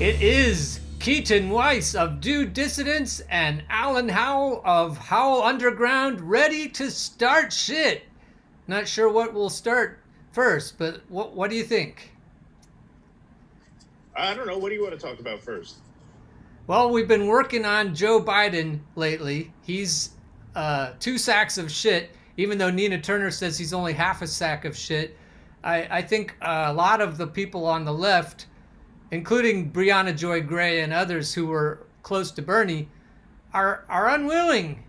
It is Keaton Weiss of Dissidence and Alan Howell of Howell Underground ready to start shit. Not sure what will start first, but what do you think? I don't know. What do you want to talk about first? Well, we've been working on Joe Biden lately. He's 2 sacks of shit, even though Nina Turner says he's only half a sack of shit. I think a lot of the people on the left, including Brianna Joy Gray and others who were close to Bernie, are unwilling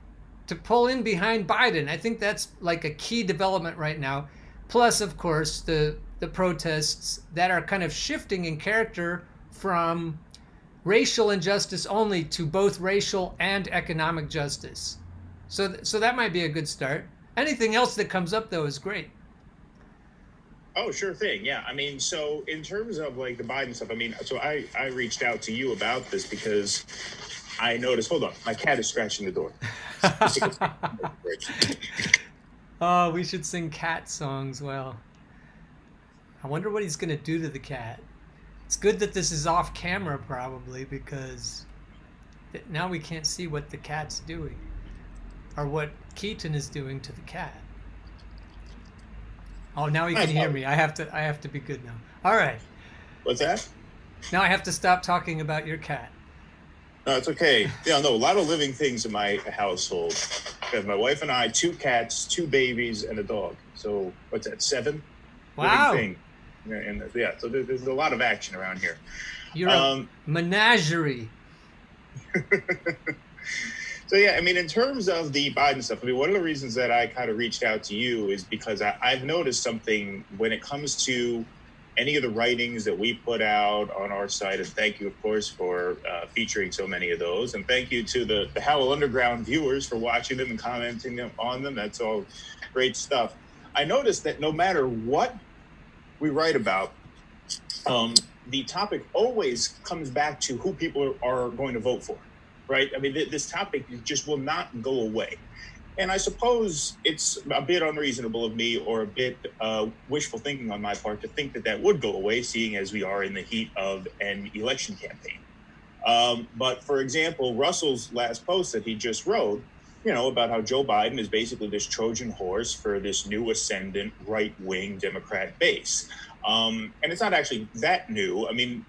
to pull in behind Biden. I think that's like a key development right now. Plus, of course, the protests that are kind of shifting in character from racial injustice only to both racial and economic justice. So that might be a good start. Anything else that comes up though is great. Oh, sure thing. Yeah. I mean, so in terms of like the Biden stuff, I mean, so I reached out to you about this because I noticed, hold on, my cat is scratching the door. Oh, we should sing cat songs. Well, I wonder what he's gonna do to the cat. It's good that this is off camera probably because now we can't see what the cat's doing or what Keaton is doing to the cat. Oh, now he can hear me. I have to be good now. All right. What's that? Now I have to stop talking about your cat. No, it's okay. Yeah, no, a lot of living things in my household. I have my wife and I, 2 cats, 2 babies, and a dog. So what's that, 7? Wow. Living thing. And yeah, so there's a lot of action around here. You're a menagerie. So yeah, I mean, in terms of the Biden stuff, I mean, one of the reasons that I kind of reached out to you is because I've noticed something when it comes to any of the writings that we put out on our site, and thank you, of course, for featuring so many of those, and thank you to the Howell Underground viewers for watching them and commenting on them. That's all great stuff. I noticed that no matter what we write about, the topic always comes back to who people are going to vote for. Right? I mean, this topic just will not go away. And I suppose it's a bit unreasonable of me or a bit wishful thinking on my part to think that that would go away, seeing as we are in the heat of an election campaign. But for example, Russell's last post that he just wrote, about how Joe Biden is basically this Trojan horse for this new ascendant right-wing Democrat base. And it's not actually that new. I mean,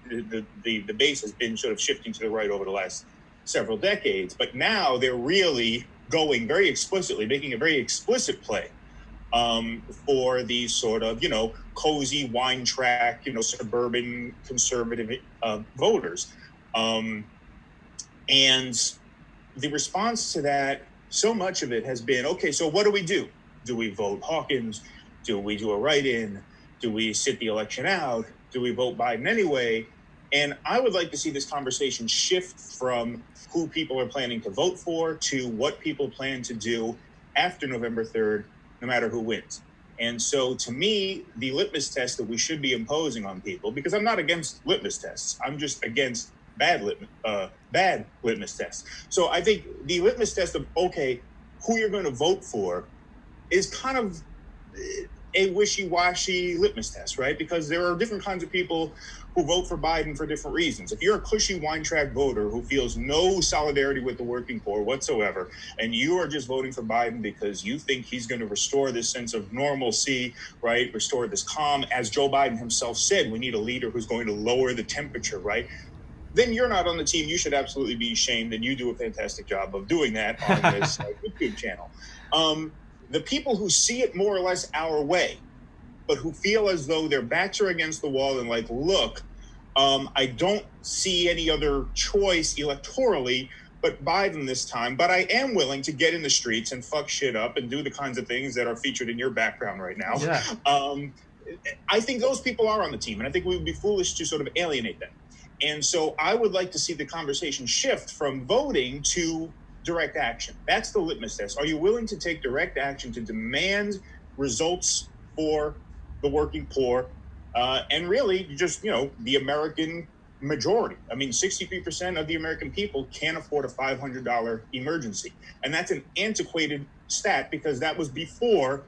the base has been sort of shifting to the right over the last several decades, but now they're really going very explicitly, making a very explicit play for these sort of, cozy wine track, suburban conservative voters. And the response to that, so much of it has been, okay, so what do we do? Do we vote Hawkins? Do we do a write-in? Do we sit the election out? Do we vote Biden anyway? And I would like to see this conversation shift from who people are planning to vote for to what people plan to do after November 3rd, no matter who wins. And so to me, the litmus test that we should be imposing on people, because I'm not against litmus tests, I'm just against bad litmus tests. So I think the litmus test of, okay, who you're going to vote for is kind of a wishy-washy litmus test, right? Because there are different kinds of people who vote for Biden for different reasons. If you're a cushy wine track voter who feels no solidarity with the working poor whatsoever, and you are just voting for Biden because you think he's going to restore this sense of normalcy, right? Restore this calm. As Joe Biden himself said, we need a leader who's going to lower the temperature, right? Then you're not on the team. You should absolutely be ashamed, and you do a fantastic job of doing that on this YouTube channel. The people who see it more or less our way, but who feel as though their backs are against the wall and like, look, I don't see any other choice electorally but Biden this time, but I am willing to get in the streets and fuck shit up and do the kinds of things that are featured in your background right now. Yeah. I think those people are on the team, and I think we would be foolish to sort of alienate them. And so I would like to see the conversation shift from voting to direct action. That's the litmus test. Are you willing to take direct action to demand results for the working poor, and really just, the American majority? I mean, 63% of the American people can't afford a $500 emergency. And that's an antiquated stat because that was before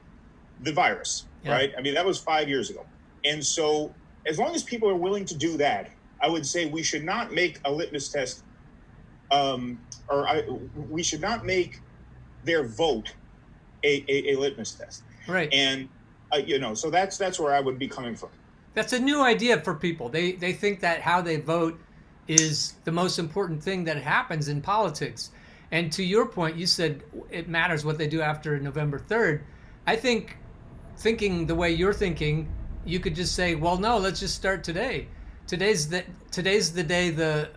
the virus, right? I mean, that was 5 years ago. And so as long as people are willing to do that, I would say we should not make a litmus test, we should not make their vote a litmus test. Right. And so that's where I would be coming from. That's a new idea for people. They think that how they vote is the most important thing that happens in politics. And to your point, you said it matters what they do after November 3rd. I think thinking the way you're thinking, you could just say, well, no, let's just start today. Today's the day the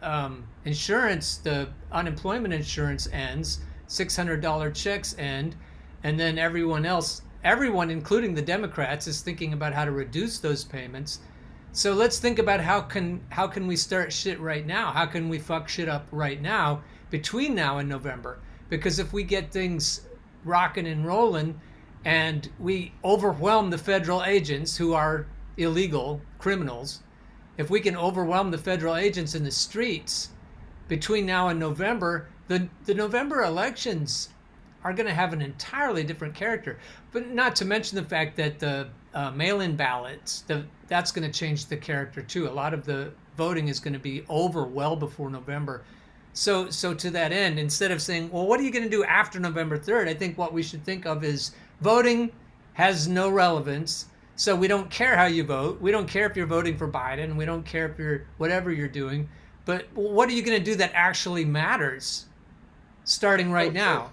insurance, the unemployment insurance ends, $600 checks end, and then everyone, including the Democrats, is thinking about how to reduce those payments. So let's think about how can we start shit right now? How can we fuck shit up right now between now and November? Because if we get things rocking and rolling and we overwhelm the federal agents who are illegal criminals, if we can overwhelm the federal agents in the streets between now and November, the November elections are going to have an entirely different character. But not to mention the fact that the mail-in ballots, that's going to change the character too. A lot of the voting is going to be over well before November. So to that end, instead of saying, well, what are you going to do after November 3rd? I think what we should think of is voting has no relevance. So we don't care how you vote. We don't care if you're voting for Biden. We don't care if you're whatever you're doing. But what are you going to do that actually matters starting right now?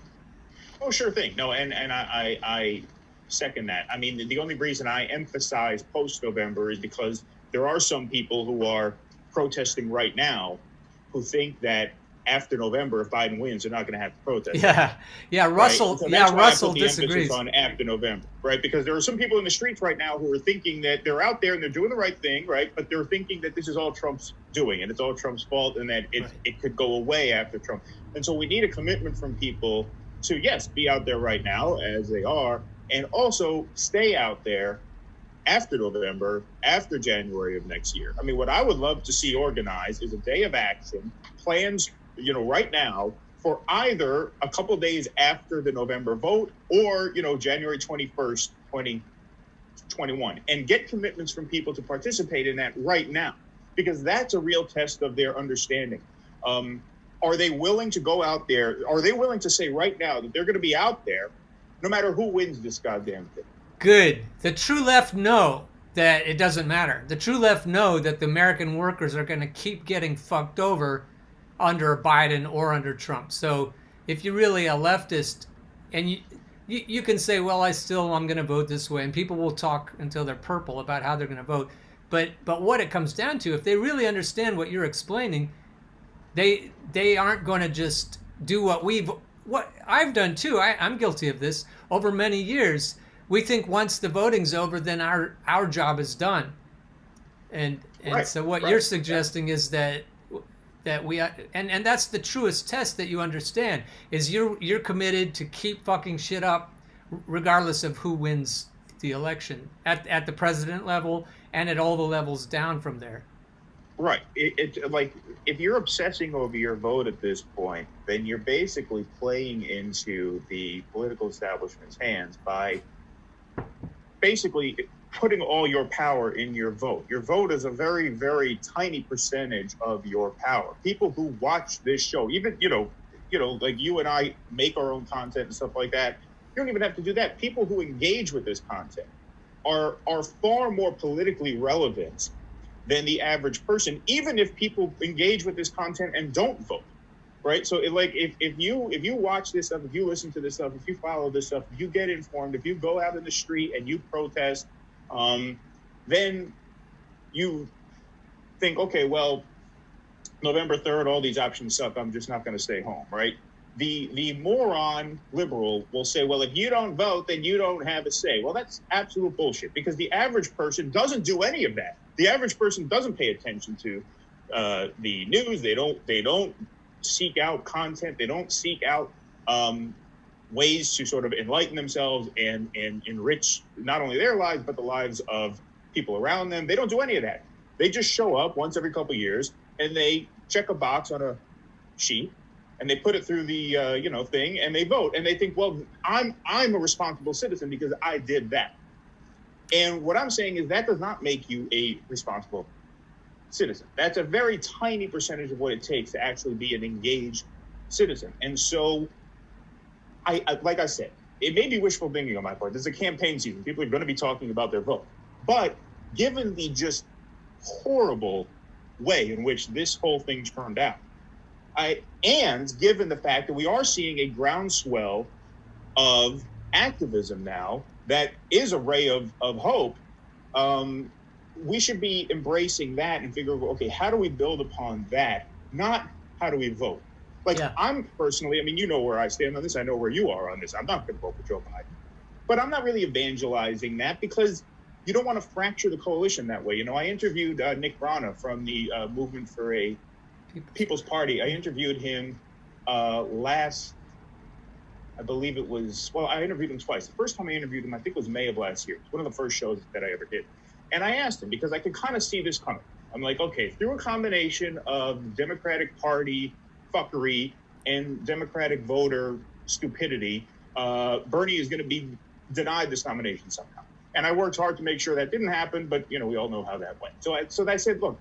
Oh, sure thing. No, and I second that. I mean, the only reason I emphasize post-November is because there are some people who are protesting right now who think that after November, if Biden wins, they're not going to have to protest. Yeah. Russell, right? So Russell I put the disagrees emphasis on after November, right? Because there are some people in the streets right now who are thinking that they're out there and they're doing the right thing, right? But they're thinking that this is all Trump's doing and it's all Trump's fault and that it could go away after Trump. And so we need a commitment from people to, yes, be out there right now as they are, and also stay out there after November, after January of next year. I mean, what I would love to see organized is a day of action, plans, right now for either a couple of days after the November vote or, January 21st, 2021, and get commitments from people to participate in that right now, because that's a real test of their understanding. Are they willing to go out there? Are they willing to say right now that they're going to be out there no matter who wins this goddamn thing? Good. The true left know that it doesn't matter. The true left know that the American workers are going to keep getting fucked over under Biden or under Trump. So if you're really a leftist and you can say, well, I'm going to vote this way, and people will talk until they're purple about how they're going to vote. But what it comes down to, if they really understand what you're explaining, they aren't going to just do what I've done too. I'm guilty of this over many years. We think once the voting's over, then our job is done. And right, so what you're suggesting is that we and that's the truest test that you understand is you're committed to keep fucking shit up regardless of who wins the election at the president level and at all the levels down from there. Right. It like if you're obsessing over your vote at this point, then you're basically playing into the political establishment's hands by basically putting all your power in your vote. Your vote is a very, very tiny percentage of your power. People who watch this show, even, like you and I make our own content and stuff like that. You don't even have to do that. People who engage with this content are far more politically relevant than the average person, even if people engage with this content and don't vote. Right. So if you watch this stuff, if you listen to this stuff, if you follow this stuff, if you get informed, if you go out in the street and you protest, then you think, okay, well, November 3rd, all these options suck. I'm just not going to stay home. Right. The moron liberal will say, well, if you don't vote, then you don't have a say. Well, that's absolute bullshit, because the average person doesn't do any of that. The average person doesn't pay attention to the news. They don't seek out content. They don't seek out ways to sort of enlighten themselves and enrich not only their lives, but the lives of people around them. They don't do any of that. They just show up once every couple of years and they check a box on a sheet and they put it through the thing and they vote and they think, well, I'm a responsible citizen because I did that. And what I'm saying is that does not make you a responsible citizen. That's a very tiny percentage of what it takes to actually be an engaged citizen. And so, I like I said, it may be wishful thinking on my part. This is a campaign season. People are going to be talking about their vote. But given the just horrible way in which this whole thing turned out, and given the fact that we are seeing a groundswell of activism now that is a ray of hope, we should be embracing that and figure, okay, how do we build upon that? Not how do we vote? Like, yeah. I'm personally, I mean, you know where I stand on this. I know where you are on this. I'm not going to vote for Joe Biden. But I'm not really evangelizing that because you don't want to fracture the coalition that way. You know, I interviewed Nick Brana from the Movement for a People's Party. I interviewed him last, I believe it was, well, I interviewed him twice. The first time I interviewed him, I think it was May of last year. It's one of the first shows that I ever did. And I asked him because I could kind of see this coming. I'm like, okay, through a combination of Democratic Party fuckery and Democratic voter stupidity, Bernie is going to be denied this nomination somehow. And I worked hard to make sure that didn't happen, but you know, we all know how that went. So I said, look,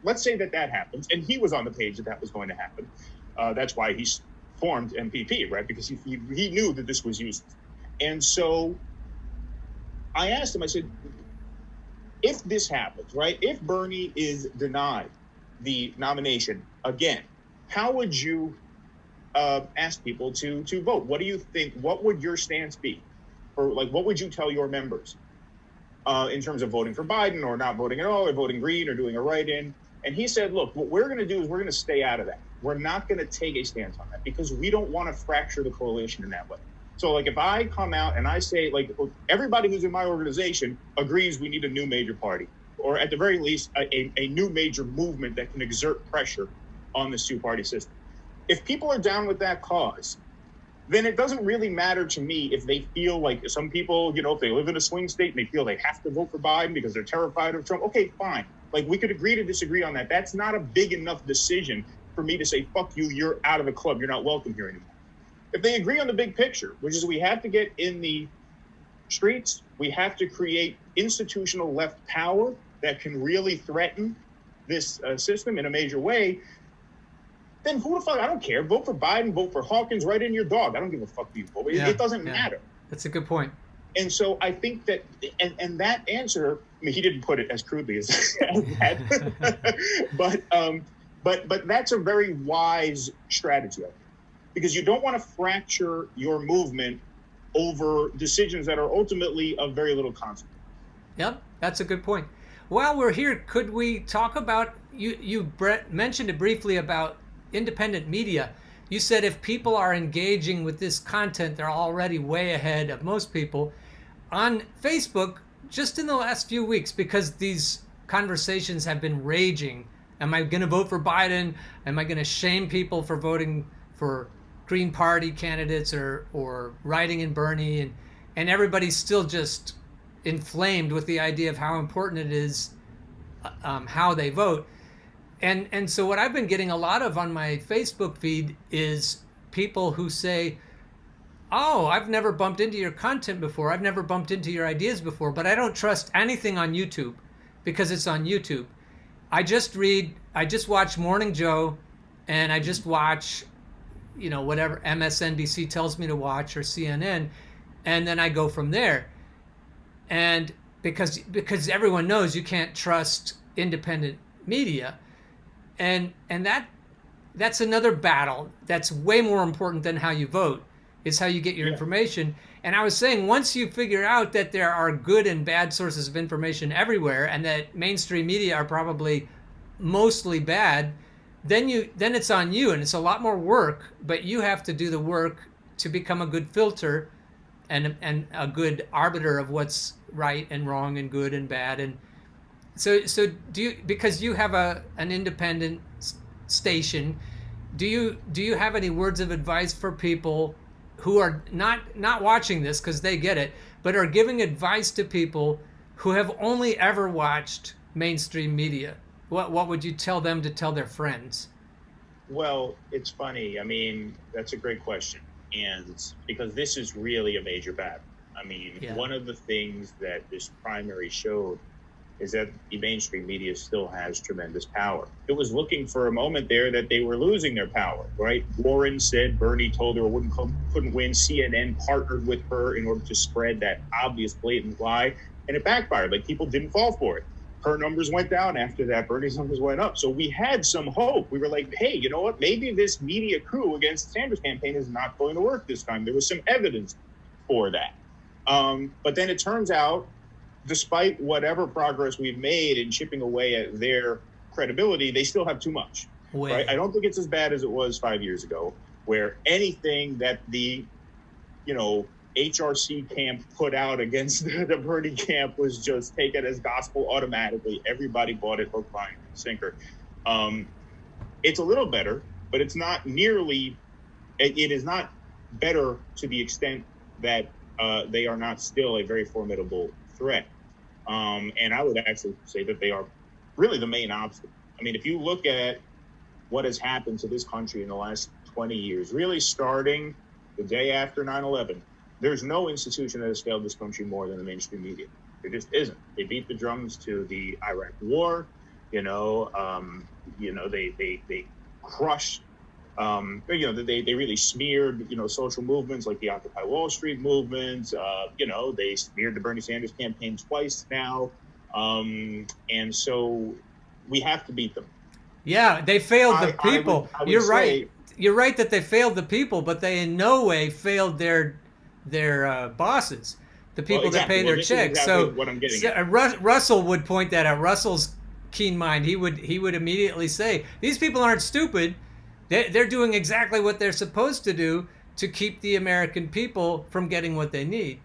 let's say that happens, and he was on the page that was going to happen. That's why he formed MPP, right? Because he knew that this was useless. And so I asked him, I said, if this happens, right? If Bernie is denied the nomination again, how would you ask people to vote? What do you think? What would your stance be? Or like, what would you tell your members in terms of voting for Biden or not voting at all or voting green or doing a write-in? And he said, look, what we're going to do is we're going to stay out of that. We're not going to take a stance on that because we don't want to fracture the coalition in that way. So like if I come out and I say, like, everybody who's in my organization agrees we need a new major party, or at the very least, a new major movement that can exert pressure on this two-party system. If people are down with that cause, then it doesn't really matter to me if they feel like some people, you know, if they live in a swing state and they feel they have to vote for Biden because they're terrified of Trump. Okay, fine. Like, we could agree to disagree on that. That's not a big enough decision for me to say, fuck you, you're out of the club. You're not welcome here anymore. If they agree on the big picture, which is we have to get in the streets, we have to create institutional left power that can really threaten this system in a major way, then who the fuck, I don't care. Vote for Biden, vote for Hawkins, write in your dog. I don't give a fuck who you vote. It doesn't matter. That's a good point. And so I think that, and that answer, I mean, he didn't put it as crudely as that, but that's a very wise strategy, I think, because you don't want to fracture your movement over decisions that are ultimately of very little consequence. Yep, that's a good point. While we're here, could we talk about, you mentioned it briefly about independent media. You said if people are engaging with this content, they're already way ahead of most people. On Facebook, just in the last few weeks, because these conversations have been raging, am I going to vote for Biden? Am I going to shame people for voting for Green Party candidates or writing in Bernie? And everybody's still just inflamed with the idea of how important it is how they vote. And so what I've been getting a lot of on my Facebook feed is people who say, oh, I've never bumped into your content before. I've never bumped into your ideas before, but I don't trust anything on YouTube because it's on YouTube. I just watch Morning Joe, and I just watch, you know, whatever MSNBC tells me to watch or CNN, and then I go from there. And because everyone knows you can't trust independent media. And that's another battle that's way more important than how you vote. It's how you get your information. And I was saying, once you figure out that there are good and bad sources of information everywhere, and that mainstream media are probably mostly bad, then it's on you, and it's a lot more work, but you have to do the work to become a good filter and a good arbiter of what's right and wrong and good and bad. And so do you, because you have an independent station, do you have any words of advice for people who are not watching this because they get it, but are giving advice to people who have only ever watched mainstream media? What would you tell them to tell their friends? Well, it's funny. I mean, that's a great question. And because this is really a major battle. I mean, one of the things that this primary showed is that the mainstream media still has tremendous power. It was looking for a moment there that they were losing their power, right? Warren said Bernie told her couldn't win. CNN partnered with her in order to spread that obvious blatant lie, and it backfired. Like, people didn't fall for it. Her numbers went down after that. Bernie's numbers went up. So we had some hope. We were like, hey, you know what? Maybe this media coup against the Sanders campaign is not going to work this time. There was some evidence for that. But then it turns out, despite whatever progress we've made in chipping away at their credibility, they still have too much. Right? I don't think it's as bad as it was 5 years ago, where anything that the, HRC camp put out against the Bernie camp was just taken as gospel automatically. Everybody bought it hook, line, and sinker. It's a little better, but it's not nearly. It is not better to the extent that they are not still a very formidable threat. And I would actually say that they are really the main obstacle. I mean, if you look at what has happened to this country in the last 20 years, really starting the day after 9/11, there's no institution that has failed this country more than the mainstream media. There just isn't. They beat the drums to the Iraq War. They crushed. They really smeared, social movements like the Occupy Wall Street movement. They smeared the Bernie Sanders campaign twice now. And so we have to beat them. Yeah, they failed the people. I would You're say, right. You're right that they failed the people, but they in no way failed their bosses, the people that pay their checks. Exactly what I'm getting at. Russell would point that out. Russell's keen mind. He would immediately say, these people aren't stupid. They're doing exactly what they're supposed to do to keep the American people from getting what they need.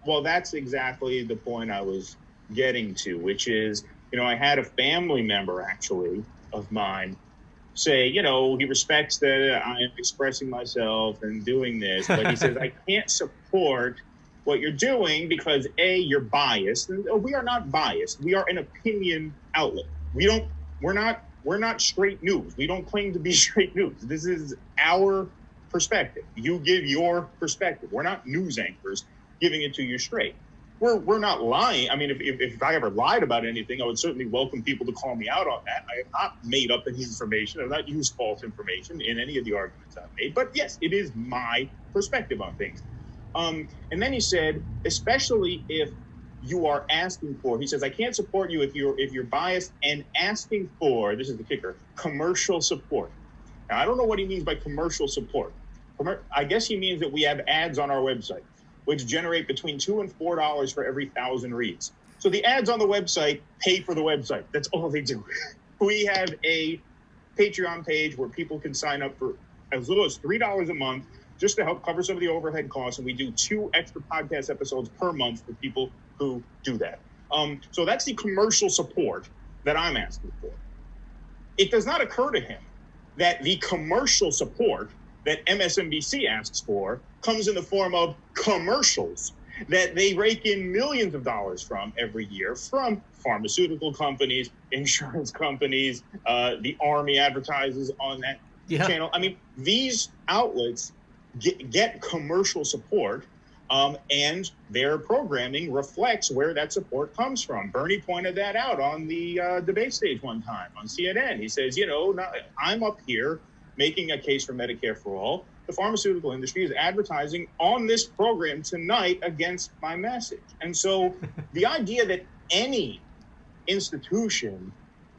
Well, that's exactly the point I was getting to, which is, I had a family member actually of mine say, he respects that I am expressing myself and doing this, but he says, I can't support what you're doing because A, you're biased. And we are not biased. We are an opinion outlet. We're not straight news. We don't claim to be straight news. This is our perspective. You give your perspective. We're not news anchors giving it to you straight. We're not lying. I mean, if I ever lied about anything, I would certainly welcome people to call me out on that. I have not made up any information. I've not used false information in any of the arguments I've made. But yes, it is my perspective on things. And then he said, especially if you are asking for, he says, I can't support you if you're biased and asking for, this is the kicker, commercial support. Now, I don't know what he means by commercial support. I guess he means that we have ads on our website, which generate between $2 and $4 for every 1,000 reads. So the ads on the website pay for the website. That's all they do. We have a Patreon page where people can sign up for as little as $3 a month just to help cover some of the overhead costs. And we do 2 extra podcast episodes per month for people who do that. So that's the commercial support that I'm asking for. It does not occur to him that the commercial support that MSNBC asks for comes in the form of commercials that they rake in millions of dollars from every year from pharmaceutical companies, insurance companies, the Army advertises on that channel. I mean, these outlets get commercial support, and their programming reflects where that support comes from. Bernie pointed that out on the debate stage one time on CNN. He says, I'm up here making a case for Medicare for all. The pharmaceutical industry is advertising on this program tonight against my message. And so the idea that any institution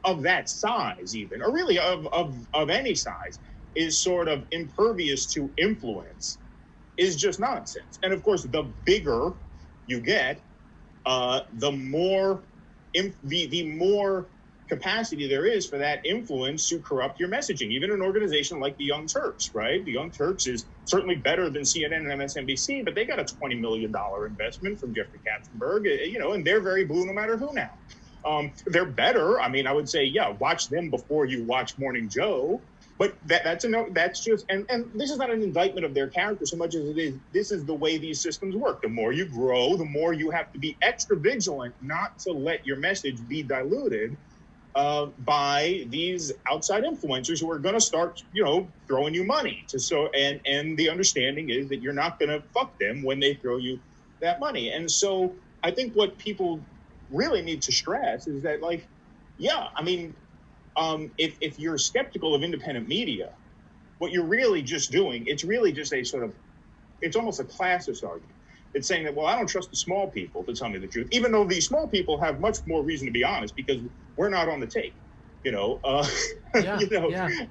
of that size even, or really of any size, is sort of impervious to influence is just nonsense. And of course, the bigger you get, the more capacity there is for that influence to corrupt your messaging. Even an organization like the Young Turks, right? The Young Turks is certainly better than CNN and MSNBC, but they got a $20 million investment from Jeffrey Katzenberg, and they're very blue no matter who now. They're better. I mean, I would say, watch them before you watch Morning Joe. But that's just, and this is not an indictment of their character so much as it is, this is the way these systems work. The more you grow, the more you have to be extra vigilant not to let your message be diluted by these outside influencers who are going to start, throwing you money. And the understanding is that you're not going to fuck them when they throw you that money. And so I think what people really need to stress is that, like, yeah, I mean, if you're skeptical of independent media, what you're really just doing, it's really just a sort of, it's almost a classist argument. It's saying that, well, I don't trust the small people to tell me the truth, even though these small people have much more reason to be honest because we're not on the take, you know, Yeah, yeah.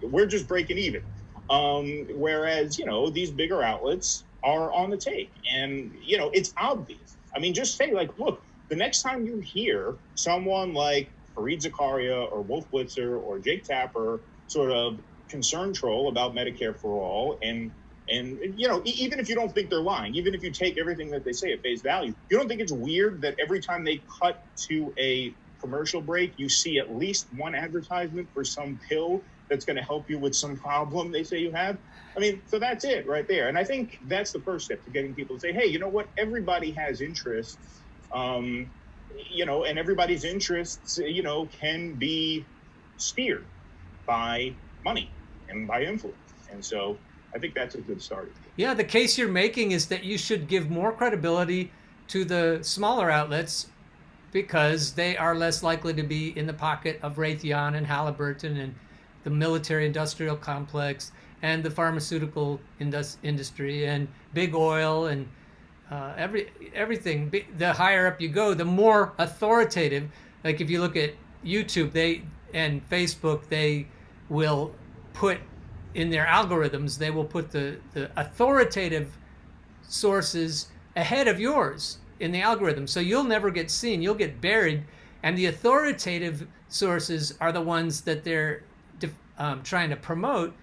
we're just breaking even. Whereas, you know, these bigger outlets are on the take, and, you know, it's obvious. I mean, just say, like, look, the next time you hear someone like Fareed Zakaria or Wolf Blitzer or Jake Tapper sort of concern troll about Medicare for all, and you know, even if you don't think they're lying, even if you take everything that they say at face value, you don't think it's weird that every time they cut to a commercial break, you see at least one advertisement for some pill that's going to help you with some problem they say you have? I mean, so that's it right there. And I think that's the first step to getting people to say, hey, you know what? Everybody has interests, you know, and everybody's interests, you know, can be steered by money and by influence. And so I think that's a good start. Yeah, the case you're making is that you should give more credibility to the smaller outlets because they are less likely to be in the pocket of Raytheon and Halliburton and the military industrial complex and the pharmaceutical industry and big oil and everything. The higher up you go, the more authoritative. Like if you look at YouTube, and Facebook, they will put in their algorithms, they will put the authoritative sources ahead of yours in the algorithm. So you'll never get seen, you'll get buried. And the authoritative sources are the ones that they're trying to promote.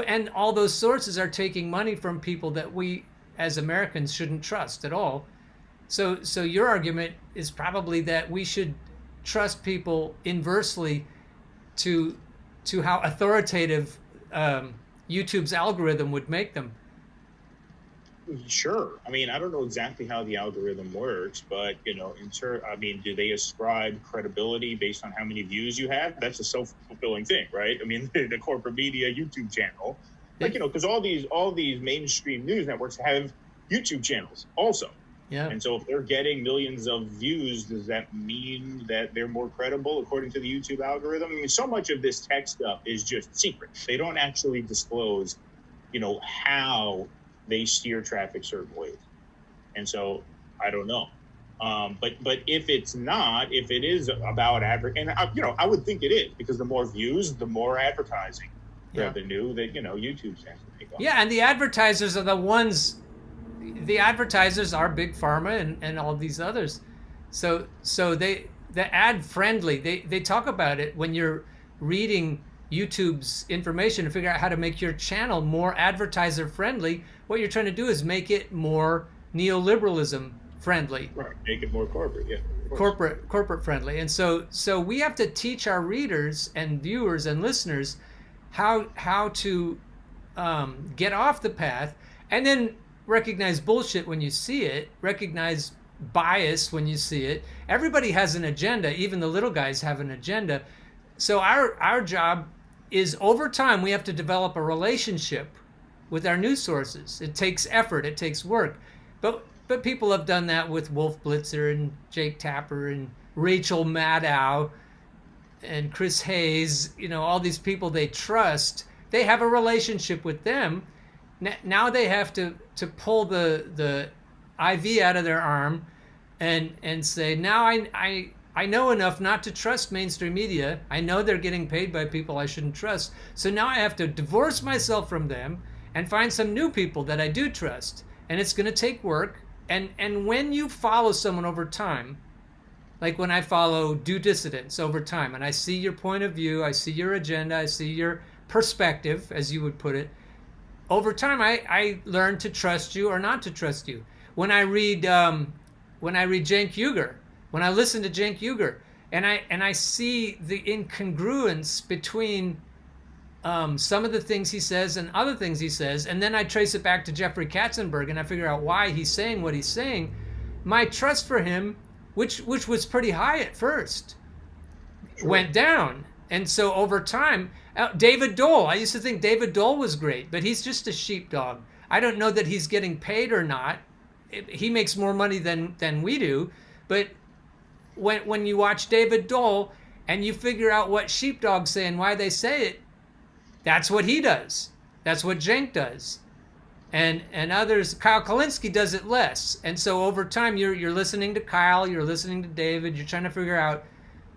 And all those sources are taking money from people that we as Americans shouldn't trust at all. So your argument is probably that we should trust people inversely to how authoritative YouTube's algorithm would make them. Sure. I mean, I don't know exactly how the algorithm works, but, you know, I mean, do they ascribe credibility based on how many views you have? That's a self-fulfilling thing, right? I mean, the corporate media YouTube channel, like, you know, because all these mainstream news networks have YouTube channels also. Yeah. And so if they're getting millions of views, does that mean that they're more credible according to the YouTube algorithm? I mean, so much of this tech stuff is just secret. They don't actually disclose, you know, how they steer traffic certain ways. And so I don't know. But if it's not, if it is about and I would think it is, because the more views, the more advertising revenue that, you know, YouTube stands to make on. Yeah, and the advertisers are the ones. The advertisers are big pharma and all these others. So the ad friendly, they talk about it when you're reading YouTube's information to figure out how to make your channel more advertiser friendly. What you're trying to do is make it more neoliberalism friendly. Right, make it more corporate, yeah. Corporate friendly. And so we have to teach our readers and viewers and listeners how to get off the path, and then recognize bullshit when you see it, recognize bias when you see it. Everybody has an agenda, even the little guys have an agenda. So our job is, over time, we have to develop a relationship with our news sources. It takes effort, it takes work. But people have done that with Wolf Blitzer and Jake Tapper and Rachel Maddow and Chris Hayes, you know, all these people they trust. They have a relationship with them. Now they have to pull the IV out of their arm and say, now I know enough not to trust mainstream media. I know they're getting paid by people I shouldn't trust. So now I have to divorce myself from them and find some new people that I do trust. And it's going to take work. And when you follow someone over time, like when I follow Dissidence over time, and I see your point of view, I see your agenda, I see your perspective, as you would put it, over time, I learn to trust you or not to trust you. When I read Cenk Uygur, when I listen to Cenk Uygur, and I see the incongruence between some of the things he says and other things he says, and then I trace it back to Jeffrey Katzenberg, and I figure out why he's saying what he's saying. My trust for him, which was pretty high at first, went down. And so over time, David Dole, I used to think David Dole was great, but he's just a sheepdog. I don't know that he's getting paid or not. He makes more money than we do, but when you watch David Dole and you figure out what sheepdogs say and why they say it, that's what he does. That's what Cenk does. And others, Kyle Kalinske does it less. And so over time, you're listening to Kyle, you're listening to David, you're trying to figure out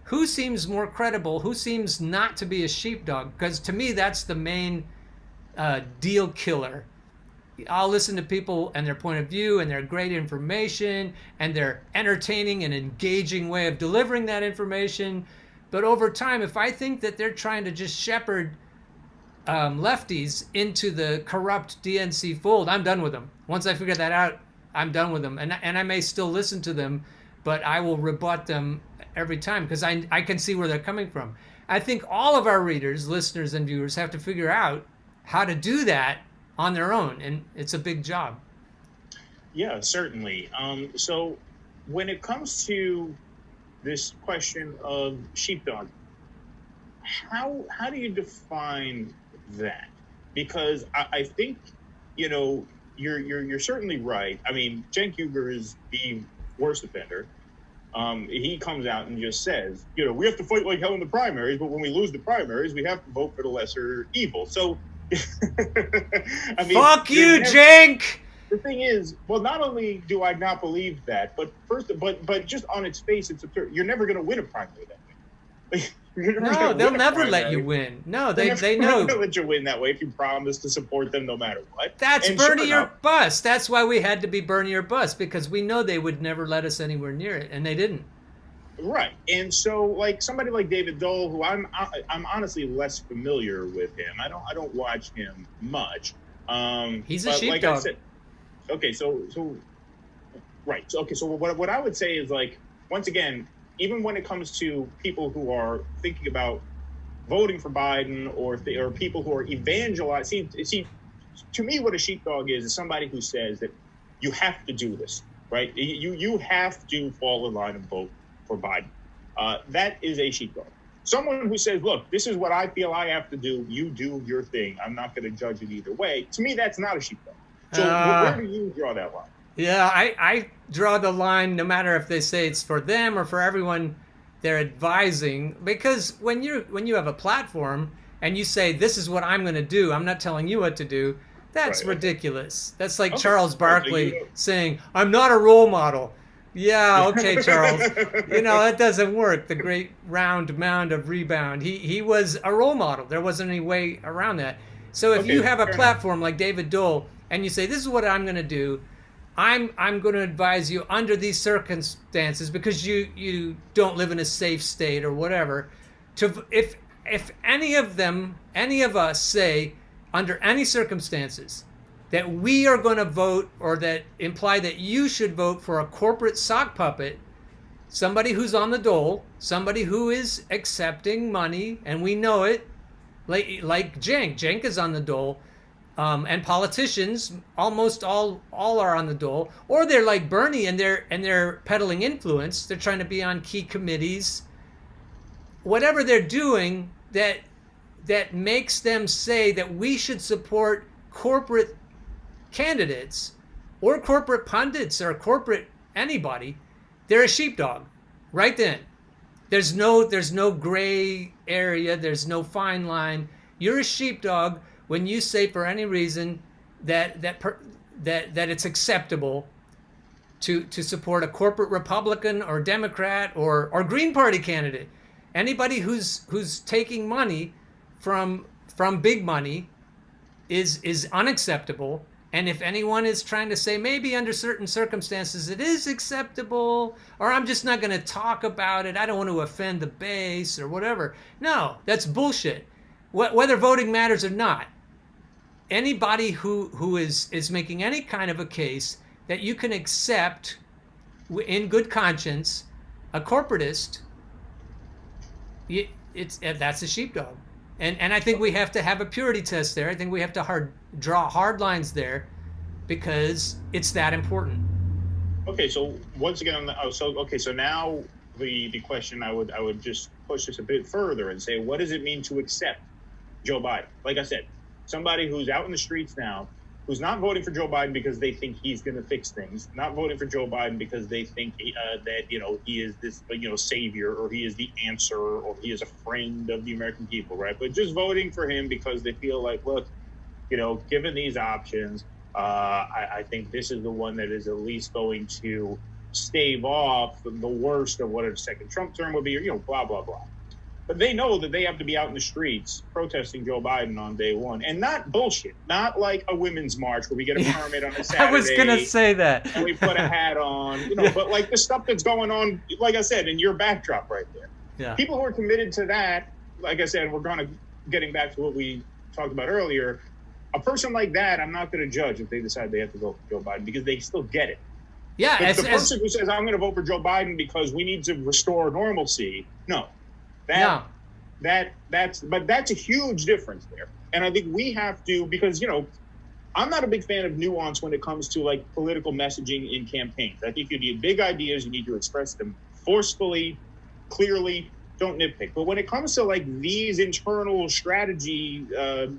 who seems more credible, who seems not to be a sheepdog. Because to me, that's the main deal killer. I'll listen to people and their point of view and their great information and their entertaining and engaging way of delivering that information. But over time, if I think that they're trying to just shepherd lefties into the corrupt DNC fold, I'm done with them. Once I figure that out, I'm done with them. And I may still listen to them, but I will rebut them every time because I can see where they're coming from. I think all of our readers, listeners, and viewers have to figure out how to do that on their own, and it's a big job. Yeah, certainly. So when it comes to this question of sheepdog, how do you define that? Because I think, you're certainly right. I mean, Cenk Uygur is the worst offender. He comes out and just says, we have to fight like hell in the primaries, but when we lose the primaries, we have to vote for the lesser evil. So, I mean, fuck you, Cenk. The thing is, well, not only do I not believe that, but just on its face, it's absurd. You're never going to win a primary that way. No, they'll never let you win. No, they know. They'll let you win that way if you promise to support them no matter what. That's Bernie or bust. That's why we had to be Bernie or bust, because we know they would never let us anywhere near it, and they didn't. Right. And so, like, somebody like David Dole, who I'm honestly less familiar with him. I don't watch him much. He's a sheepdog. Like okay, so right. So, okay, so what I would say is, like, once again, even when it comes to people who are thinking about voting for Biden or people who are evangelizing, see, to me, what a sheepdog is somebody who says that you have to do this, right? You have to fall in line and vote for Biden. That is a sheepdog. Someone who says, look, this is what I feel I have to do. You do your thing. I'm not going to judge it either way. To me, that's not a sheepdog. So where do you draw that line? Yeah, I draw the line no matter if they say it's for them or for everyone they're advising. Because when you have a platform and you say, this is what I'm going to do, I'm not telling you what to do, that's ridiculous. That's like Charles Barkley saying, I'm not a role model. Yeah, okay, Charles. That doesn't work. The great round mound of rebound. He was a role model. There wasn't any way around that. So if you have a platform like David Dole and you say, this is what I'm going to do, I'm going to advise you under these circumstances because you don't live in a safe state or whatever. If any of us say under any circumstances that we are going to vote or that imply that you should vote for a corporate sock puppet, somebody who's on the dole, somebody who is accepting money, and we know it, like Cenk. Cenk is on the dole, and politicians almost all are on the dole, or they're like Bernie and they're peddling influence. They're trying to be on key committees. Whatever they're doing that makes them say that we should support corporate candidates or corporate pundits or corporate anybody, they're a sheepdog right then. There's no gray area, there's no fine line. You're a sheepdog when you say for any reason that it's acceptable to support a corporate Republican or Democrat or Green Party candidate. Anybody who's taking money from big money is unacceptable. And if anyone is trying to say maybe under certain circumstances it is acceptable, or I'm just not going to talk about it, I don't want to offend the base or whatever. No, that's bullshit. Whether voting matters or not, anybody who is making any kind of a case that you can accept in good conscience a corporatist, that's a sheepdog. And I think we have to have a purity test there. I think we have to draw hard lines there because it's that important. Okay, so once again, so now the question I would just push this a bit further and say, what does it mean to accept Joe Biden? Like I said, somebody who's out in the streets now who's not voting for Joe Biden because they think he's going to fix things, not voting for Joe Biden because they think that, he is this, savior, or he is the answer, or he is a friend of the American people, right? But just voting for him because they feel like, look, given these options, I think this is the one that is at least going to stave off the worst of what a second Trump term would be, blah, blah, blah. But they know that they have to be out in the streets protesting Joe Biden on day one, and not bullshit, not like a women's march where we get a permit on a Saturday. I was gonna say that, and we put a hat on, But like the stuff that's going on, like I said, in your backdrop right there. Yeah. People who are committed to that, like I said, getting back to what we talked about earlier. A person like that, I'm not going to judge if they decide they have to vote for Joe Biden because they still get it. Yeah, but the person who says I'm going to vote for Joe Biden because we need to restore normalcy, no. That's a huge difference there. And I think we have to, because, I'm not a big fan of nuance when it comes to like political messaging in campaigns. I think you need big ideas. You need to express them forcefully, clearly, don't nitpick. But when it comes to like these internal strategy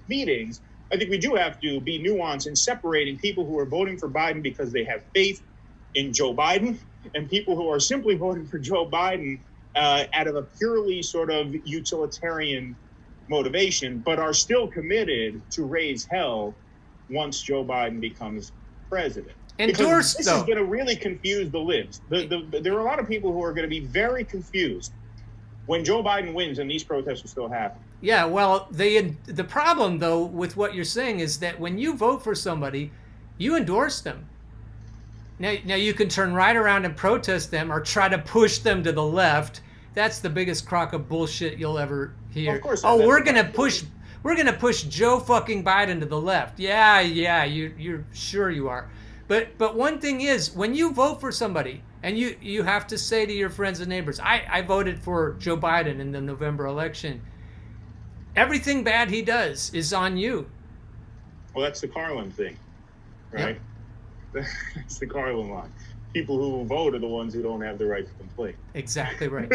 meetings, I think we do have to be nuanced in separating people who are voting for Biden because they have faith in Joe Biden and people who are simply voting for Joe Biden out of a purely sort of utilitarian motivation, but are still committed to raise hell once Joe Biden becomes president. Because this is going to really confuse the libs. There are a lot of people who are going to be very confused when Joe Biden wins and these protests will still happen. Yeah, well, the problem, though, with what you're saying is that when you vote for somebody, you endorse them. Now you can turn right around and protest them or try to push them to the left. That's the biggest crock of bullshit you'll ever hear. Well, of course, we're gonna push Joe fucking Biden to the left. Yeah, you're sure you are. But one thing is, when you vote for somebody, and you have to say to your friends and neighbors, I voted for Joe Biden in the November election. Everything bad he does is on you. Well, that's the Carlin thing, right? Yep. That's the Carlin line. People who vote are the ones who don't have the right to complain. Exactly right.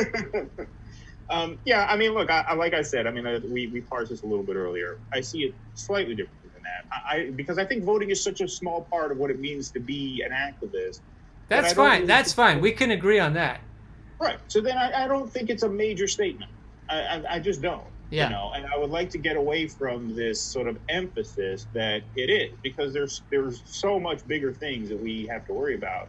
Yeah, I mean, look, like I said, I mean, we parsed this a little bit earlier. I see it slightly differently than that. Because I think voting is such a small part of what it means to be an activist. That's fine. That's fine. We can agree on that. Right. So then I don't think it's a major statement. I just don't. Yeah. And I would like to get away from this sort of emphasis that it is, because there's so much bigger things that we have to worry about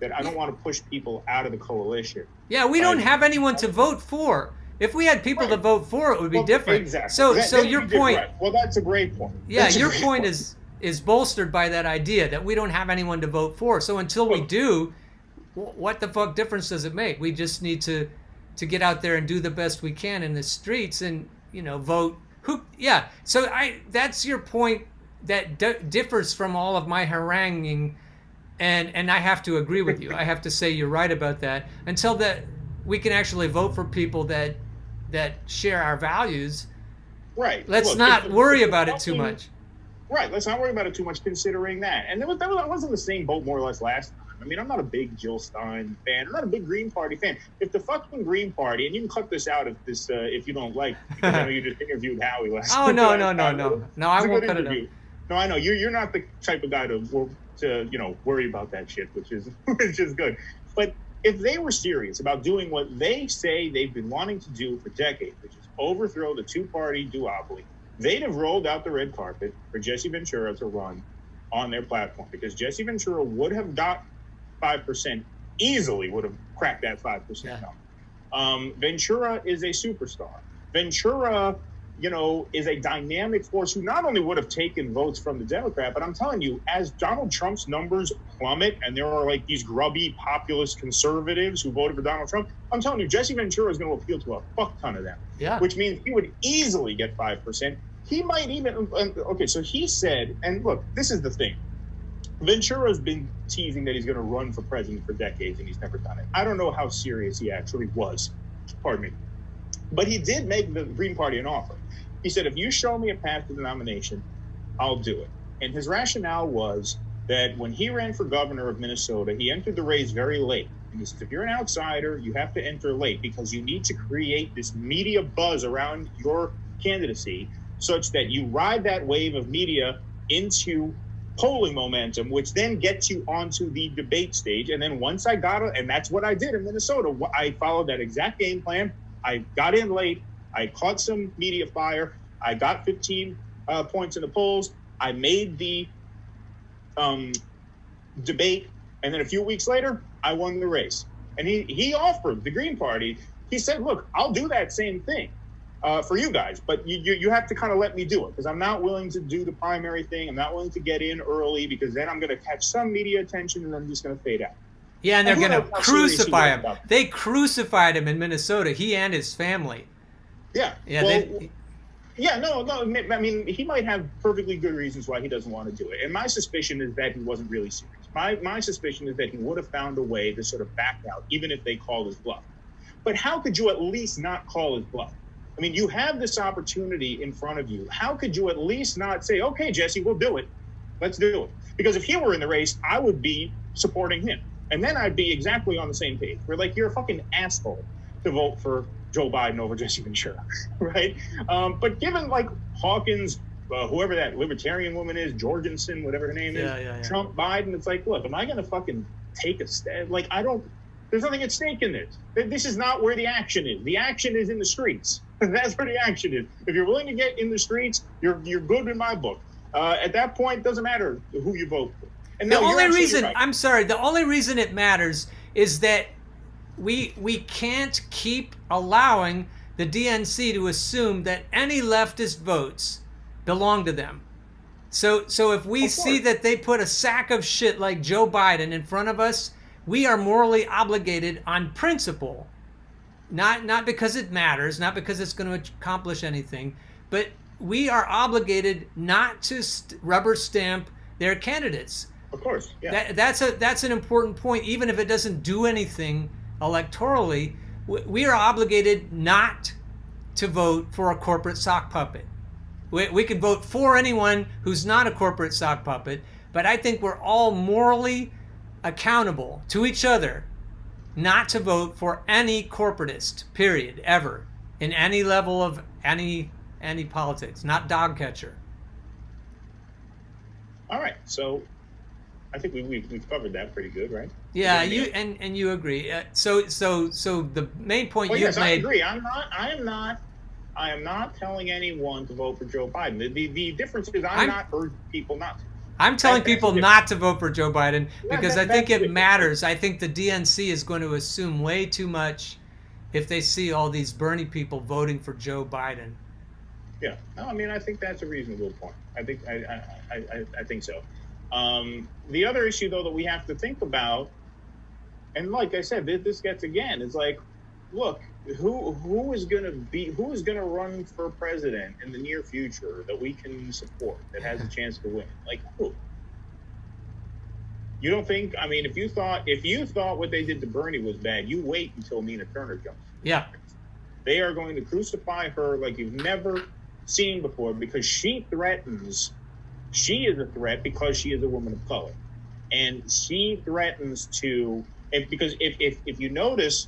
that I don't want to push people out of the coalition. Yeah, we don't have anyone to vote for. If we had people to vote for, it would be different. Exactly. So your point. Right. Well, that's a great point. Yeah, your point is bolstered by that idea that we don't have anyone to vote for. So until we do, what the fuck difference does it make? We just need to get out there and do the best we can in the streets and vote. So that's your point that differs from all of my haranguing, and I have to agree with you. I have to say you're right about that. Until that we can actually vote for people that share our values. Right. Let's not worry about it too much. Right. Let's not worry about it too much, considering that. And I was in the same boat more or less last time. I mean, I'm not a big Jill Stein fan. I'm not a big Green Party fan. If the fucking Green Party, and you can cut this out if you don't like, because I know you just interviewed Howie last time. Oh, no, I won't cut it out. No, I know. You're not the type of guy to worry about that shit, which is good. But if they were serious about doing what they say they've been wanting to do for decades, which is overthrow the two-party duopoly, they'd have rolled out the red carpet for Jesse Ventura to run on their platform, because Jesse Ventura would have got 5%, easily would have cracked that 5% number. Ventura is a superstar. Ventura, is a dynamic force who not only would have taken votes from the Democrat, but I'm telling you, as Donald Trump's numbers plummet and there are like these grubby populist conservatives who voted for Donald Trump, I'm telling you, Jesse Ventura is going to appeal to a fuck ton of them. Yeah. Which means he would easily get 5%. He might even, so he said, and look, this is the thing. Ventura's been teasing that he's going to run for president for decades, and he's never done it. I don't know how serious he actually was. Pardon me. But he did make the Green Party an offer. He said, if you show me a path to the nomination, I'll do it. And his rationale was that when he ran for governor of Minnesota, he entered the race very late. And he says, if you're an outsider, you have to enter late because you need to create this media buzz around your candidacy such that you ride that wave of media into polling momentum, which then gets you onto the debate stage. And then once I got it, and that's what I did in Minnesota, I followed that exact game plan. I got in late. I caught some media fire. I got 15 points in the polls. I made the debate. And then a few weeks later, I won the race. And he offered the Green Party. He said, look, I'll do that same thing for you guys, but you have to kind of let me do it, because I'm not willing to do the primary thing. I'm not willing to get in early, because then I'm going to catch some media attention and then I'm just going to fade out. Yeah, and they're going to crucify him. They crucified him in Minnesota, he and his family. Yeah. No. I mean, he might have perfectly good reasons why he doesn't want to do it. And my suspicion is that he wasn't really serious. My suspicion is that he would have found a way to sort of back out, even if they called his bluff. But how could you at least not call his bluff? I mean, you have this opportunity in front of you. How could you at least not say, okay, Jesse, we'll do it. Let's do it. Because if he were in the race, I would be supporting him. And then I'd be exactly on the same page. We're like, you're a fucking asshole to vote for Joe Biden over Jesse Ventura, right? But given like Hawkins, whoever that libertarian woman is, Jorgensen, whatever her name is, Trump, Biden, it's like, look, am I going to fucking take a stand? Like, there's nothing at stake in this. This is not where the action is. The action is in the streets. That's where the action is. If you're willing to get in the streets, you're good in my book. At that point, it doesn't matter who you vote for. And the only reason, right. I'm sorry, the only reason it matters is that we can't keep allowing the DNC to assume that any leftist votes belong to them. So if we see that they put a sack of shit like Joe Biden in front of us, we are morally obligated on principle, not because it matters, not because it's going to accomplish anything, but we are obligated not to rubber stamp their candidates. Of course, yeah. That's an important point. Even if it doesn't do anything electorally, we are obligated not to vote for a corporate sock puppet. We can vote for anyone who's not a corporate sock puppet, but I think we're all morally accountable to each other not to vote for any corporatist, period, ever, in any level of any politics, not dog catcher. All right, so I think we've covered that pretty good, right? Yeah, you agree. So the main point you've made. I agree. I am not telling anyone to vote for Joe Biden. The difference is I'm not urging people not to. I'm telling people not to vote for Joe Biden because I think it matters. I think the DNC is going to assume way too much if they see all these Bernie people voting for Joe Biden. Yeah, no, I mean, I think that's a reasonable point. I think so. The other issue, though, that we have to think about, and like I said, this gets again, is like, look, who is going to run for president in the near future that we can support that has a chance to win? Like who? You don't think? I mean, if you thought what they did to Bernie was bad, you wait until Nina Turner jumps. Yeah, they are going to crucify her like you've never seen before because she is a threat because she is a woman of color, and she threatens to. Because if you notice,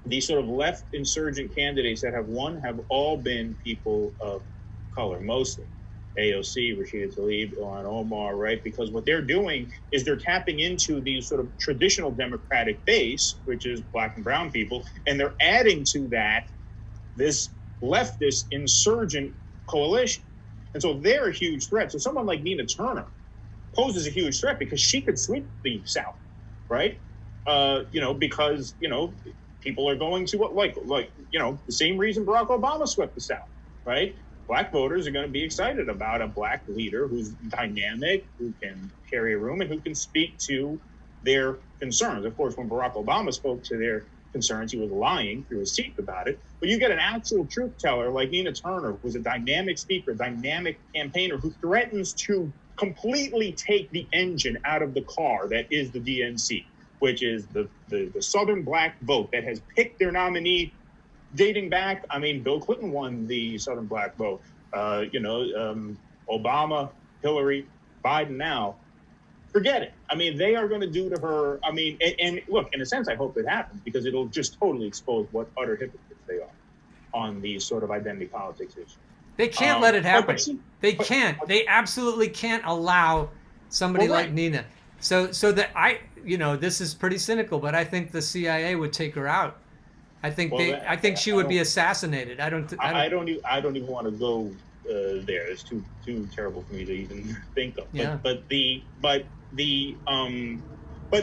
these sort of left insurgent candidates that have won have all been people of color, mostly. AOC, Rashida Tlaib, Ilhan Omar, right? Because what they're doing is they're tapping into the sort of traditional Democratic base, which is black and brown people, and they're adding to that this leftist insurgent coalition. And so they're a huge threat. So someone like Nina Turner poses a huge threat because she could sweep the South, right? Because, people are going to the same reason Barack Obama swept the South, right? Black voters are going to be excited about a black leader who's dynamic, who can carry a room, and who can speak to their concerns. Of course, when Barack Obama spoke to their concerns, he was lying through his teeth about it. But you get an actual truth teller like Nina Turner, who's a dynamic speaker, dynamic campaigner, who threatens to completely take the engine out of the car that is the DNC, which is the Southern black vote that has picked their nominee dating back. I mean, Bill Clinton won the Southern black vote. Obama, Hillary, Biden now. Forget it. I mean, they are going to do to her. I mean, and look, in a sense, I hope it happens because it'll just totally expose what utter hypocrites they are on these sort of identity politics issues. They can't let it happen. They can't. They absolutely can't allow somebody Well, like right. Nina. So that this is pretty cynical, but I think the CIA would take her out. Well, I think she I would be don't. assassinated. I don't. I don't even want to go there. It's too terrible for me to even think of. Yeah. But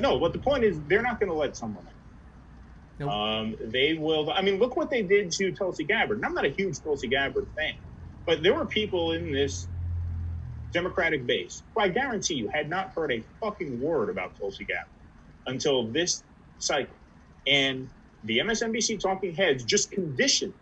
no. But the point is, they're not going to let someone. Nope. They will. I mean, look what they did to Tulsi Gabbard. And I'm not a huge Tulsi Gabbard fan, but there were people in this Democratic base who I guarantee you had not heard a fucking word about Tulsi Gabbard until this cycle. And the MSNBC talking heads just conditioned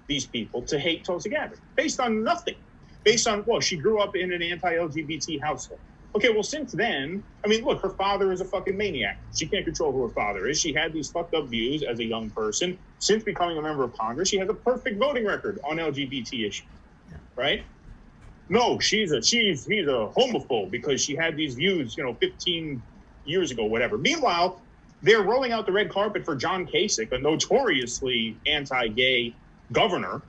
these people to hate Tulsi Gabbard based on nothing. Based on, well, she grew up in an anti-LGBT household. Okay, well, since then, I mean, look, her father is a fucking maniac. She can't control who her father is. She had these fucked up views as a young person. Since becoming a member of Congress, she has a perfect voting record on LGBT issues, right? No, he's a homophobe because she had these views, 15 years ago, whatever. Meanwhile, they're rolling out the red carpet for John Kasich, a notoriously anti-gay governor,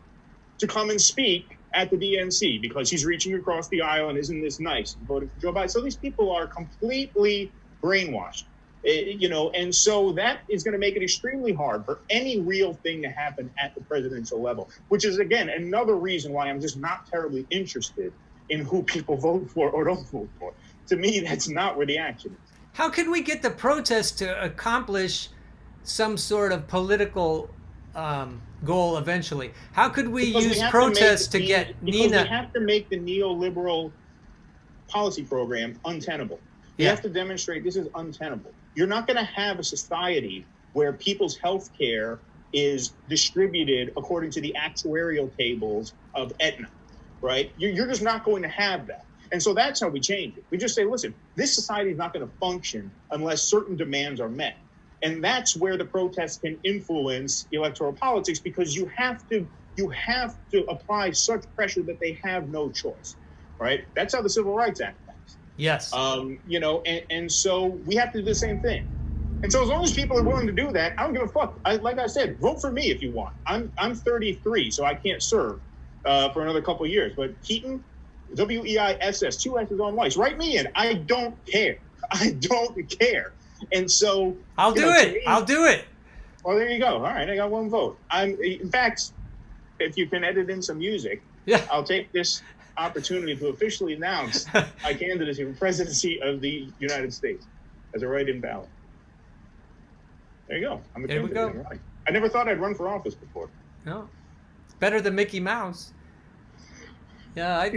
to come and speak at the DNC because he's reaching across the aisle and isn't this nice, voting for Joe Biden. So these people are completely brainwashed, and so that is going to make it extremely hard for any real thing to happen at the presidential level, which is, again, another reason why I'm just not terribly interested in who people vote for or don't vote for. To me, that's not where the action is. How can we get the protest to accomplish some sort of political goal eventually? How could we use protests to get Nina? We have to make the neoliberal policy program untenable. We Yeah. have to demonstrate this is untenable. You're not going to have a society where people's health care is distributed according to the actuarial tables of Aetna, right? You're just not going to have that. And so that's how we change it. We just say, listen, this society is not going to function unless certain demands are met. And that's where the protests can influence electoral politics, because you have to apply such pressure that they have no choice, right? That's how the Civil Rights Act passed. Yes. And so we have to do the same thing. And so as long as people are willing to do that, I don't give a fuck. Like I said, vote for me if you want. I'm 33, so I can't serve for another couple of years. But Keaton, Weiss, 2 S's on Weiss, write me in. I don't care. I don't care. And so I'll do it. I'll do it. Well, there you go. All right, I got one vote. In fact, if you can edit in some music, Yeah. I'll take this opportunity to officially announce my candidacy for presidency of the United States as a write-in ballot. There you go. I'm a There we candidate. go. Right. I never thought I'd run for office before. No, it's better than Mickey Mouse. Yeah, I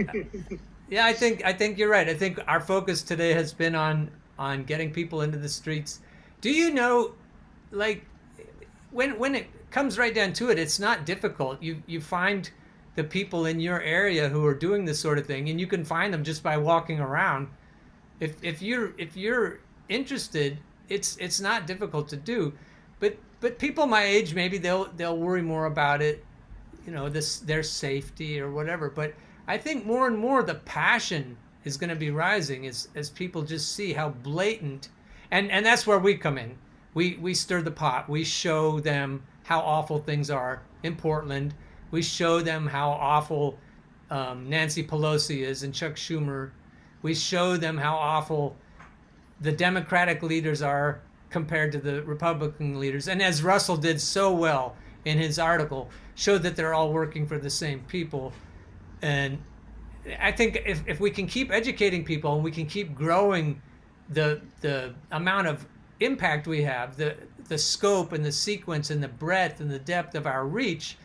think you're right. I think our focus today has been on getting people into the streets. Do you know, like, when it comes right down to it, it's not difficult. You find the people in your area who are doing this sort of thing, and you can find them just by walking around. If you're interested, it's not difficult to do. But people my age, maybe they'll worry more about it, their safety or whatever. But I think more and more the passion is going to be rising as people just see how blatant, and that's where we come in. We stir the pot. We show them how awful things are in Portland. We show them how awful Nancy Pelosi is and Chuck Schumer. We show them how awful the Democratic leaders are compared to the Republican leaders. And as Russell did so well in his article, showed that they're all working for the same people. And I think if we can keep educating people and we can keep growing the amount of impact we have, the scope and the sequence and the breadth and the depth of our reach,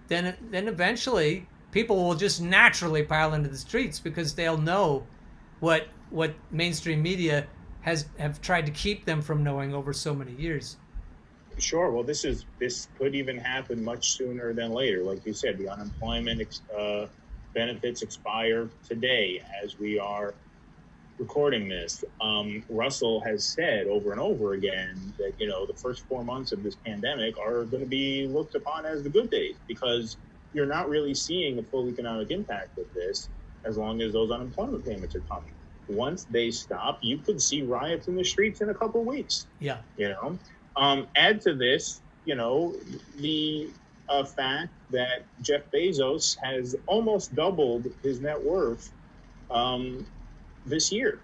then eventually people will just naturally pile into the streets because they'll know what mainstream media have tried to keep them from knowing over so many years. Sure. Well, this could even happen much sooner than later. Like you said, the unemployment benefits expire today as we are recording this. Russell has said over and over again that, the first 4 months of this pandemic are going to be looked upon as the good days because you're not really seeing the full economic impact of this as long as those unemployment payments are coming. Once they stop, you could see riots in the streets in a couple of weeks. Yeah. Add to this, the fact that Jeff Bezos has almost doubled his net worth this year.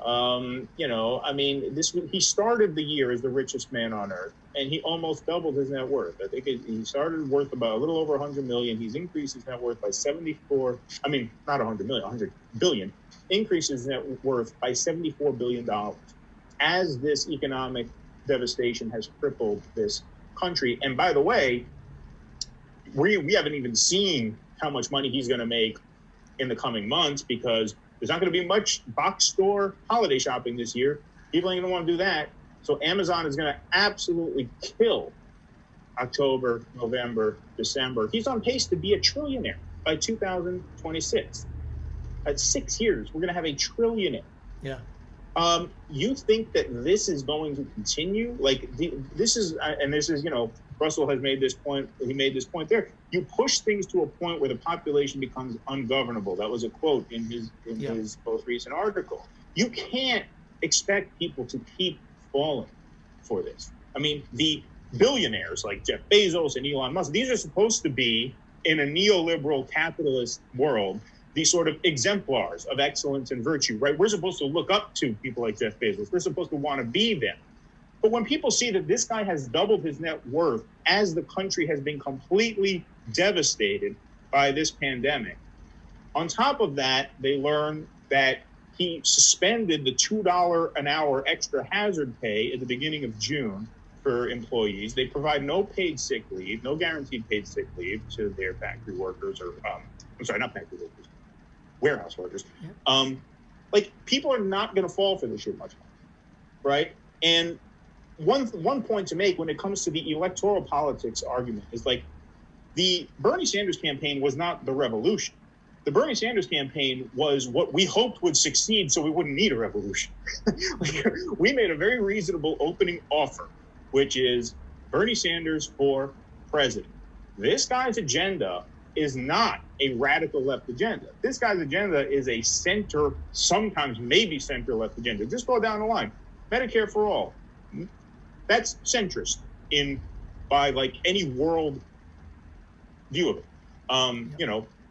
I mean, he started the year as the richest man on earth, and he almost doubled his net worth. I think he started worth about a little over 100 million. He's increased his net worth by 74. I mean, not 100 million, 100 billion. Increased his net worth by $74 billion as this economic devastation has crippled this country. And by the way, we haven't even seen how much money he's going to make in the coming months, because there's not going to be much box store holiday shopping this year. People ain't going to want to do that. So Amazon is going to absolutely kill October, November, December. He's on pace to be a trillionaire by 2026. At 6 years, we're going to have a trillionaire. Yeah. You think that this is going to continue? Like, this is, Russell has made this point. He made this point there. You push things to a point where the population becomes ungovernable. That was a quote in his most recent article. You can't expect people to keep falling for this. I mean, the billionaires like Jeff Bezos and Elon Musk, these are supposed to be, in a neoliberal capitalist world, these sort of exemplars of excellence and virtue, right? We're supposed to look up to people like Jeff Bezos. We're supposed to want to be them. But when people see that this guy has doubled his net worth as the country has been completely devastated by this pandemic, on top of that, they learn that he suspended the $2 an hour extra hazard pay at the beginning of June for employees. They provide no paid sick leave, no guaranteed paid sick leave to their factory workers, or not factory workers, warehouse workers. Yeah. People are not going to fall for this shit much more, right? And one point to make when it comes to the electoral politics argument is, like, the Bernie Sanders campaign was not the revolution. The Bernie Sanders campaign was what we hoped would succeed so we wouldn't need a revolution. We made a very reasonable opening offer, which is Bernie Sanders for president. This guy's agenda is not a radical left agenda. This guy's agenda is a center, sometimes maybe center left agenda. Just go down the line. Medicare for all. That's centrist by like any world view of it.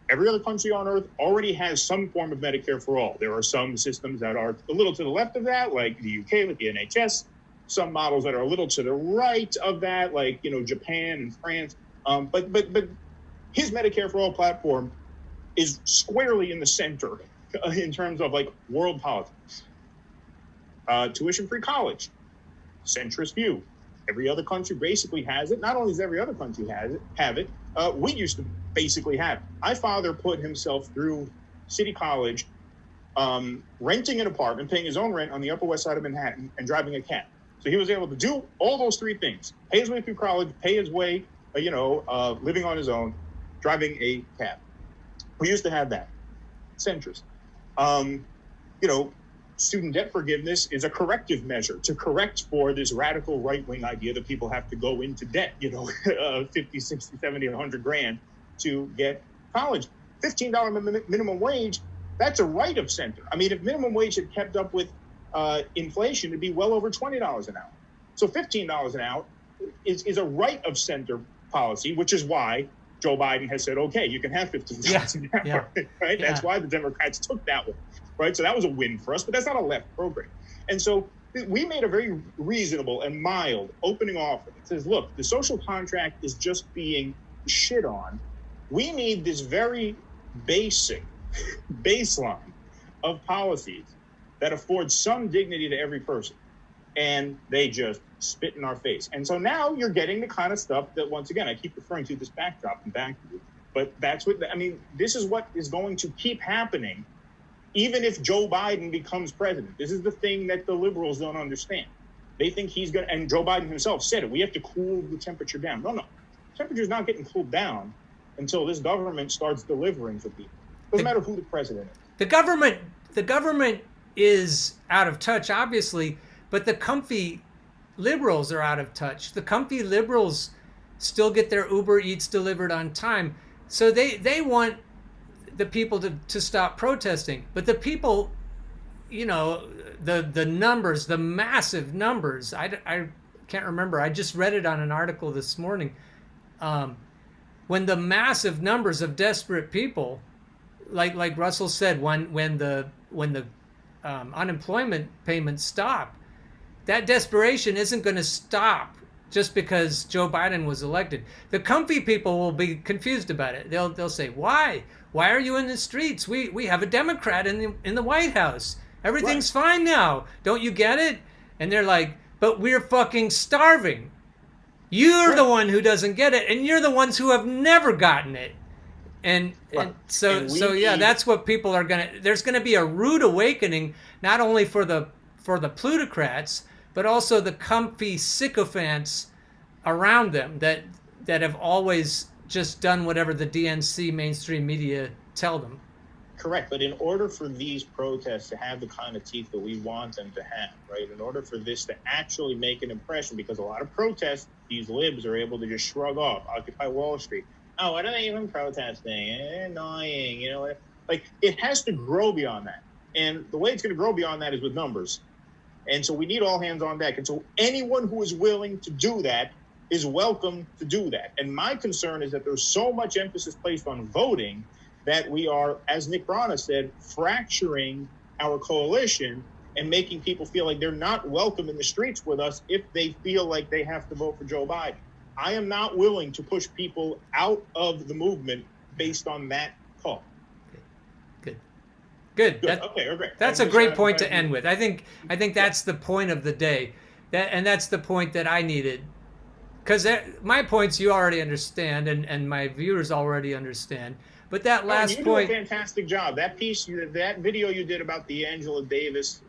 Every other country on earth already has some form of Medicare for all. There are some systems that are a little to the left of that, like the UK with the NHS. Some models that are a little to the right of that, like, Japan and France. But his Medicare for all platform is squarely in the center in terms of, like, world politics. Tuition-free college, centrist view. Every other country basically has it. Not only does every other country have it, we used to basically have it. My father put himself through City College, renting an apartment, paying his own rent on the Upper West Side of Manhattan, and driving a cab. So he was able to do all those three things: pay his way through college, pay his way, living on his own, driving a cab. We used to have that. Centrist. Student debt forgiveness is a corrective measure to correct for this radical right-wing idea that people have to go into debt, 50, 60, 70, 100 grand to get college. $15 minimum wage, that's a right of center. I mean, if minimum wage had kept up with inflation, it'd be well over $20 an hour. So $15 an hour is a right of center policy, which is why Joe Biden has said, okay, you can have $15 an hour, right? Yeah. That's why the Democrats took that one, right? So that was a win for us, but that's not a left program. And so we made a very reasonable and mild opening offer that says, look, the social contract is just being shit on. We need this very basic baseline of policies that afford some dignity to every person. And they just spit in our face. And so now you're getting the kind of stuff that, once again, I keep referring to this backdrop and back to you. But this is what is going to keep happening, even if Joe Biden becomes president. This is the thing that the liberals don't understand. They think he's going to, and Joe Biden himself said it, we have to cool the temperature down. No. Temperature's not getting cooled down until this government starts delivering for people. Doesn't matter who the president is. The government is out of touch, obviously, but the comfy liberals are out of touch. The comfy liberals still get their Uber Eats delivered on time. So they want the people to stop protesting. But the people, the numbers, the massive numbers, I can't remember. I just read it on an article this morning. When the massive numbers of desperate people, like Russell said, when the unemployment payments stop. That desperation isn't going to stop just because Joe Biden was elected. The comfy people will be confused about it. They'll say, "Why? Why are you in the streets? We have a Democrat in the White House. Everything's fine now. Don't you get it?" And they're like, "But we're fucking starving. You're the one who doesn't get it, and you're the ones who have never gotten it." And so yeah, that's what people are gonna. There's gonna be a rude awakening, not only for the plutocrats, but also the comfy sycophants around them that have always just done whatever the DNC mainstream media tell them. Correct, but in order for these protests to have the kind of teeth that we want them to have, right, in order for this to actually make an impression, because a lot of protests, these libs are able to just shrug off, Occupy Wall Street. Oh, what are they even protesting? Annoying, you know, like it has to grow beyond that. And the way it's going to grow beyond that is with numbers. And so we need all hands on deck. And so anyone who is willing to do that is welcome to do that. And my concern is that there's so much emphasis placed on voting that we are, as Nick Brana said, fracturing our coalition and making people feel like they're not welcome in the streets with us if they feel like they have to vote for Joe Biden. I am not willing to push people out of the movement based on that call. Good. Okay, great. That's a great point to end with. I think that's the point of the day, and that's the point that I needed, because my points you already understand, and my viewers already understand. But that last point, you did a fantastic job. That piece, that video you did about the Angela Davis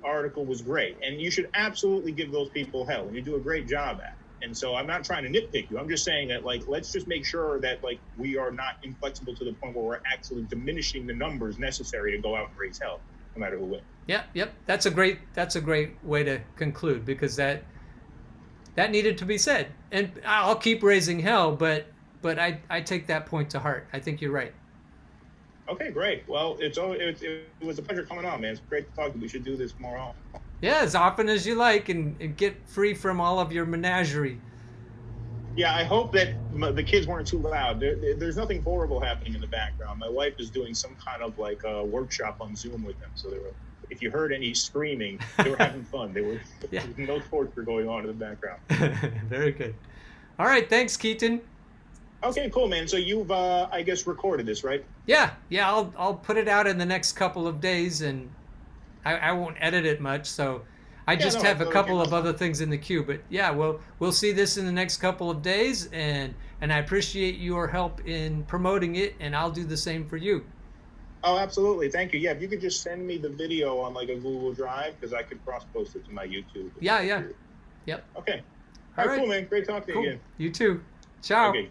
article was great, and you should absolutely give those people hell. And you do a great job at it. And so I'm not trying to nitpick you. I'm just saying that, like, let's just make sure that, like, we are not inflexible to the point where we're actually diminishing the numbers necessary to go out and raise hell, no matter who wins. Yep. That's a great way to conclude, because that needed to be said. And I'll keep raising hell, but I take that point to heart. I think you're right. Okay, great. Well, it was a pleasure coming on, man. It's great to talk to you. We should do this more often. Yeah, as often as you like, and get free from all of your menagerie. Yeah, I hope that the kids weren't too loud. There's nothing horrible happening in the background. My wife is doing some kind of like a workshop on Zoom with them. So if you heard any screaming, they were having fun. There was no torture going on in the background. Very good. All right, thanks, Keaton. Okay, cool, man. So you've, I guess, recorded this, right? Yeah. I'll put it out in the next couple of days, and I won't edit it much, so I just have a couple of other things in the queue. But yeah, we'll see this in the next couple of days, and I appreciate your help in promoting it, and I'll do the same for you. Oh, absolutely. Thank you. Yeah, if you could just send me the video on like a Google Drive, because I could cross-post it to my YouTube. Yeah. Yep. Okay. All right, cool, man. Great talking to you again. You too. Ciao. Okay.